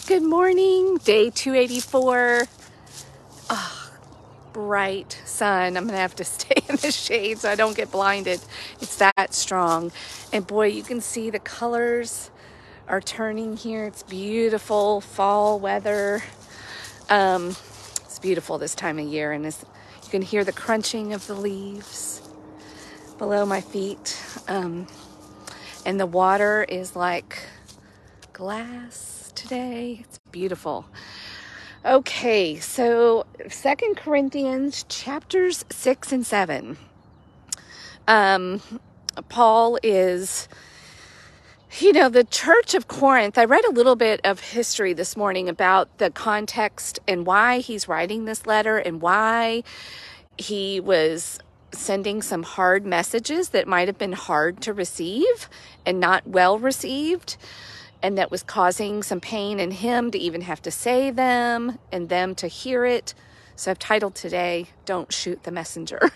good morning. Day 284. Bright sun. I'm gonna have to stay in the shade so I don't get blinded. It's that strong. And boy, you can see the colors are turning here. It's beautiful fall weather. It's beautiful this time of year, and you can hear the crunching of the leaves below my feet. And the water is like glass today. It's beautiful. Okay, so 2 Corinthians chapters 6 and 7. Paul is, the church of Corinth. I read a little bit of history this morning about the context and why he's writing this letter and why he was sending some hard messages that might have been hard to receive and not well received, and that was causing some pain in him to even have to say them and them to hear it. So I've titled today, Don't Shoot the Messenger.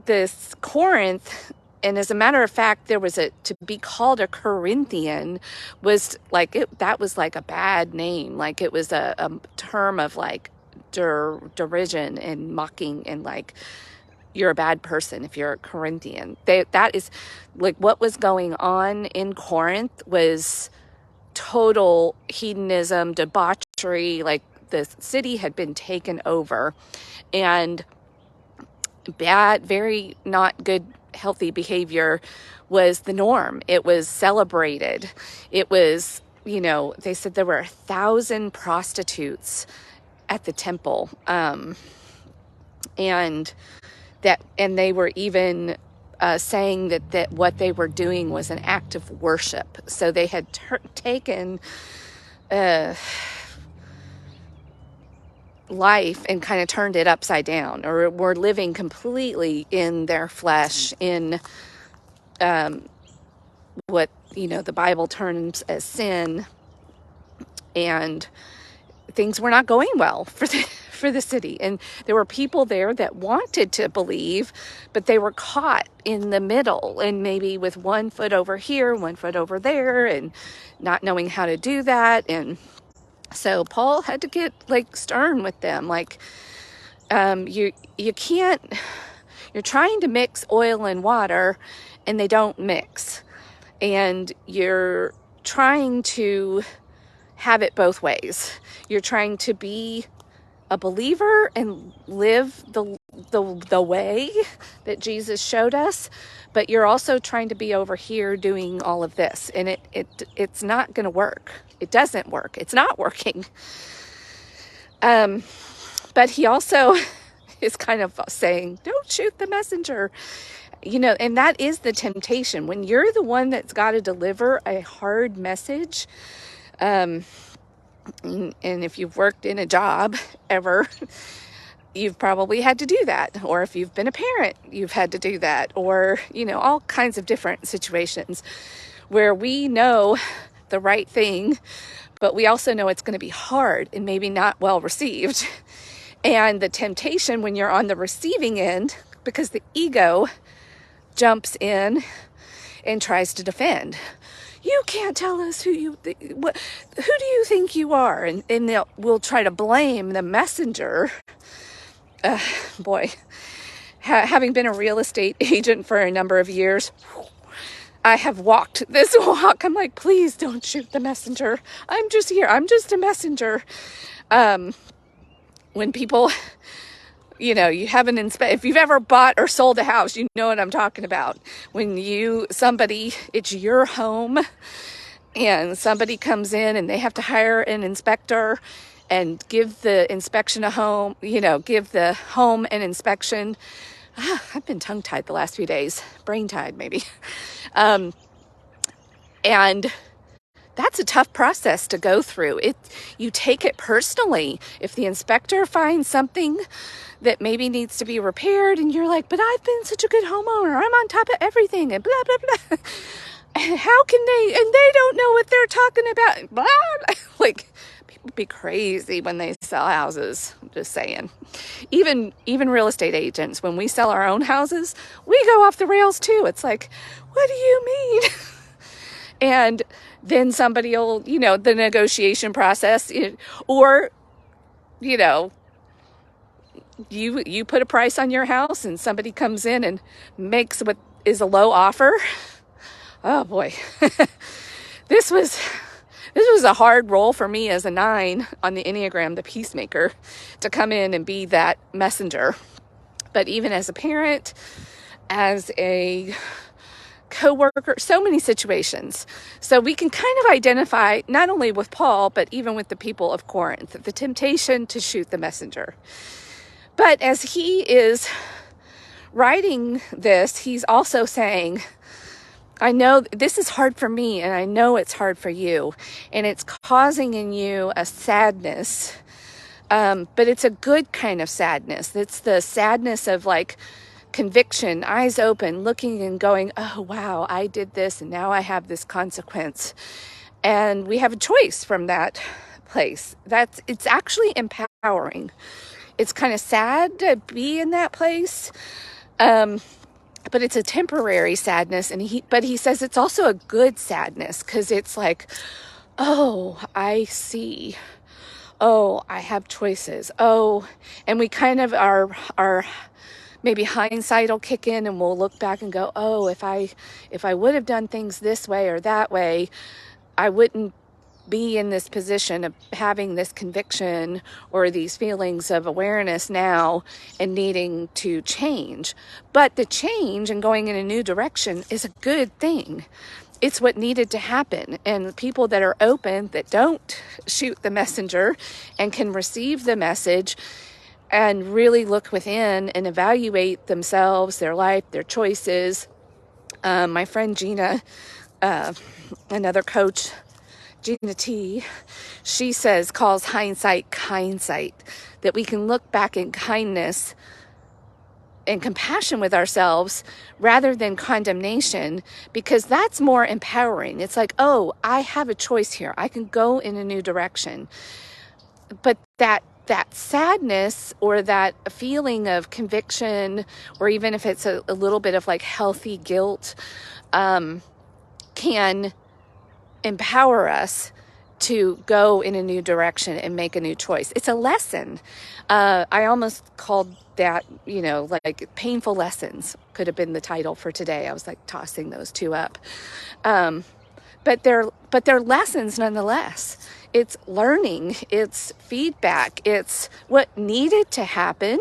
This Corinth, and as a matter of fact, to be called a Corinthian was like, that was like a bad name. Like it was a term of like derision and mocking, and like, you're a bad person if you're a Corinthian. That is like what was going on in Corinth was total hedonism, debauchery. Like the city had been taken over, and bad, very not good, healthy behavior was the norm. It was celebrated. It was, they said there were 1,000 prostitutes at the temple. And they were even saying that what they were doing was an act of worship. So they had taken life and kind of turned it upside down, or were living completely in their flesh, in what the Bible terms as sin, and things were not going well for the city. And there were people there that wanted to believe, but they were caught in the middle, and maybe with one foot over here, one foot over there, and not knowing how to do that. And so Paul had to get like stern with them. Like, you can't, you're trying to mix oil and water and they don't mix. And you're trying to have it both ways. You're trying to be a believer and live the way that Jesus showed us, but you're also trying to be over here doing all of this, and it's not going to work. It doesn't work. It's not working. But he also is kind of saying, don't shoot the messenger. And that is the temptation when you're the one that's got to deliver a hard message. And if you've worked in a job ever, you've probably had to do that. Or if you've been a parent, you've had to do that. Or, all kinds of different situations where we know the right thing, but we also know it's going to be hard and maybe not well received. And the temptation when you're on the receiving end, because the ego jumps in and tries to defend. You can't tell us who do you think you are? And we'll try to blame the messenger. Boy, having been a real estate agent for a number of years, I have walked this walk. I'm like, please don't shoot the messenger. I'm just here. I'm just a messenger. When people, you have if you've ever bought or sold a house, you know what I'm talking about. When it's your home and somebody comes in and they have to hire an inspector and give the inspection give the home an inspection. I've been tongue-tied the last few days, brain-tied maybe. And that's a tough process to go through. You take it personally. If the inspector finds something that maybe needs to be repaired, and you're like, but I've been such a good homeowner. I'm on top of everything, and blah, blah, blah. How can they, and they don't know what they're talking about. Blah, blah. Like, people be crazy when they sell houses. I'm just saying. Even real estate agents, when we sell our own houses, we go off the rails too. It's like, what do you mean? And then somebody will, the negotiation process, or, you know, you put a price on your house and somebody comes in and makes what is a low offer. Oh boy. This was a hard role for me as a 9 on the Enneagram, the peacemaker, to come in and be that messenger. But even as a parent, as a coworker, so many situations. So we can kind of identify, not only with Paul, but even with the people of Corinth, the temptation to shoot the messenger. But as he is writing this, he's also saying, I know this is hard for me, and I know it's hard for you, and it's causing in you a sadness, but it's a good kind of sadness. It's the sadness of like conviction, eyes open, looking and going, oh, wow, I did this, and now I have this consequence. And we have a choice from that place. It's actually empowering. It's kind of sad to be in that place. But it's a temporary sadness, but he says it's also a good sadness, because it's like, oh, I see. Oh, I have choices. Oh, and we kind of are maybe hindsight will kick in, and we'll look back and go, oh, if I would have done things this way or that way, I wouldn't be in this position of having this conviction or these feelings of awareness now and needing to change. But the change and going in a new direction is a good thing. It's what needed to happen. And people that are open, that don't shoot the messenger and can receive the message and really look within and evaluate themselves, their life, their choices. My friend Gina, another coach, Gina T, she calls hindsight kindsight, that we can look back in kindness and compassion with ourselves rather than condemnation, because that's more empowering. It's like, oh, I have a choice here. I can go in a new direction. But that sadness or that feeling of conviction, or even if it's a little bit of like healthy guilt, can empower us to go in a new direction and make a new choice. It's a lesson. I almost called that, like painful lessons could have been the title for today. I was like tossing those two up. But they're lessons nonetheless. It's learning, it's feedback, it's what needed to happen.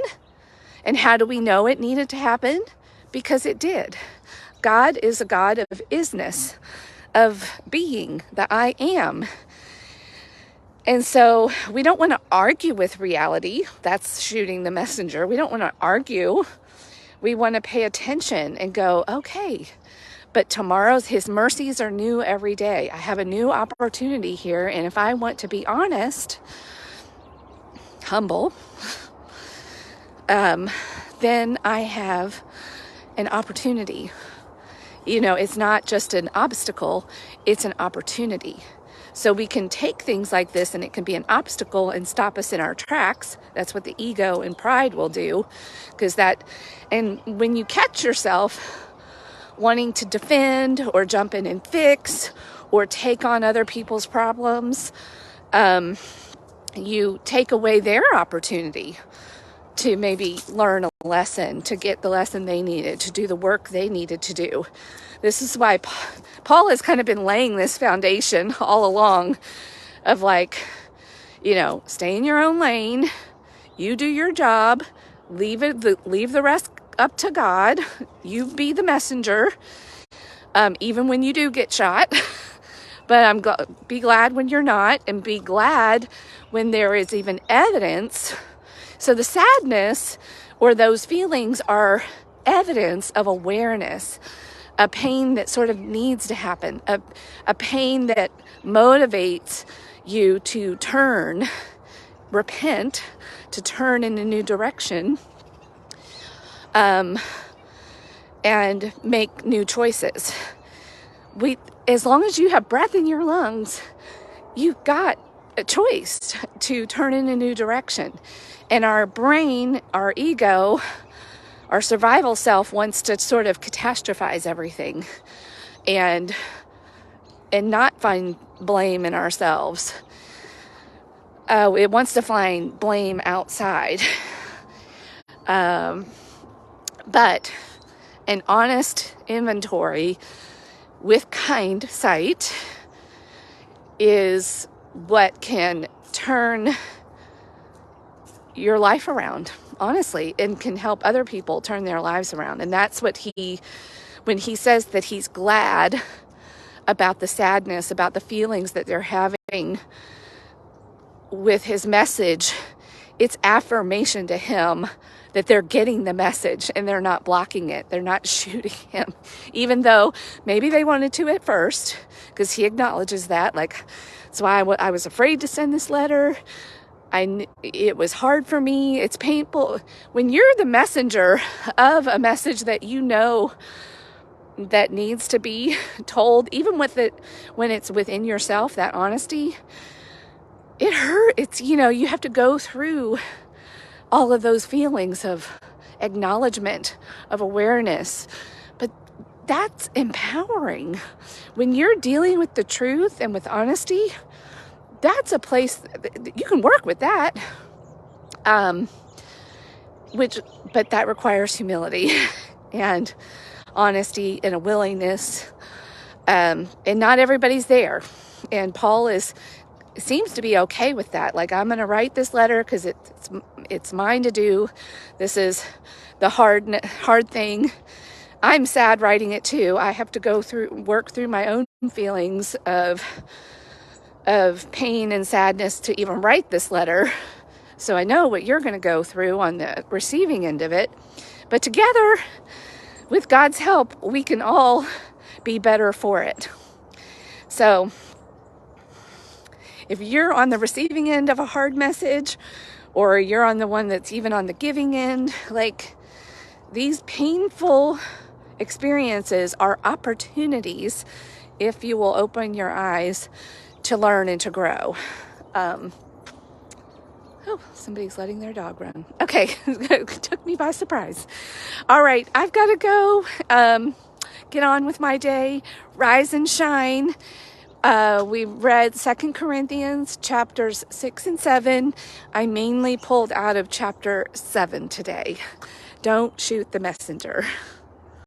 And how do we know it needed to happen? Because it did. God is a God of isness, of being, the I am. And so we don't want to argue with reality. That's shooting the messenger. We don't want to argue. We want to pay attention and go, okay, but his mercies are new every day. I have a new opportunity here. And if I want to be honest, humble, then I have an opportunity. It's not just an obstacle, it's an opportunity. So we can take things like this and it can be an obstacle and stop us in our tracks. That's what the ego and pride will do. And when you catch yourself wanting to defend or jump in and fix or take on other people's problems, you take away their opportunity to maybe learn a lesson, to get the lesson they needed, to do the work they needed to do. This is why Paul has kind of been laying this foundation all along of like, stay in your own lane, you do your job, leave the rest up to God, you be the messenger, even when you do get shot. But be glad when you're not, and be glad when there is even evidence. So the sadness or those feelings are evidence of awareness, a pain that sort of needs to happen, a pain that motivates you to repent, to turn in a new direction, and make new choices. As long as you have breath in your lungs, you've got a choice to turn in a new direction. And our brain, our ego, our survival self wants to sort of catastrophize everything and and not find blame in ourselves. It wants to find blame outside. But an honest inventory with kind sight is what can turn your life around, honestly, and can help other people turn their lives around. And that's what when he says that he's glad about the sadness, about the feelings that they're having with his message, it's affirmation to him that they're getting the message and they're not blocking it. They're not shooting him, even though maybe they wanted to at first, because he acknowledges that. Like, that's why I was afraid to send this letter. It was hard for me. It's painful. When you're the messenger of a message that you know that needs to be told, even when it's within yourself, that honesty, it hurt. It's, you have to go through all of those feelings of acknowledgement, of awareness. But that's empowering. When you're dealing with the truth and with honesty, that's a place you can work with that. But that requires humility and honesty and a willingness. And not everybody's there. And Paul seems to be okay with that. Like, I'm going to write this letter because it's mine to do. This is the hard thing. I'm sad writing it too. I have to work through my own feelings of pain and sadness to even write this letter. So I know what you're going to go through on the receiving end of it. But together, with God's help, we can all be better for it. So if you're on the receiving end of a hard message, or you're on the one that's even on the giving end, like, these painful experiences are opportunities if you will open your eyes to learn and to grow. Oh, somebody's letting their dog run. Okay, it took me by surprise. All right, I've got to go get on with my day, rise and shine. We read 2 Corinthians chapters 6 and 7. I mainly pulled out of chapter 7 today. Don't shoot the messenger.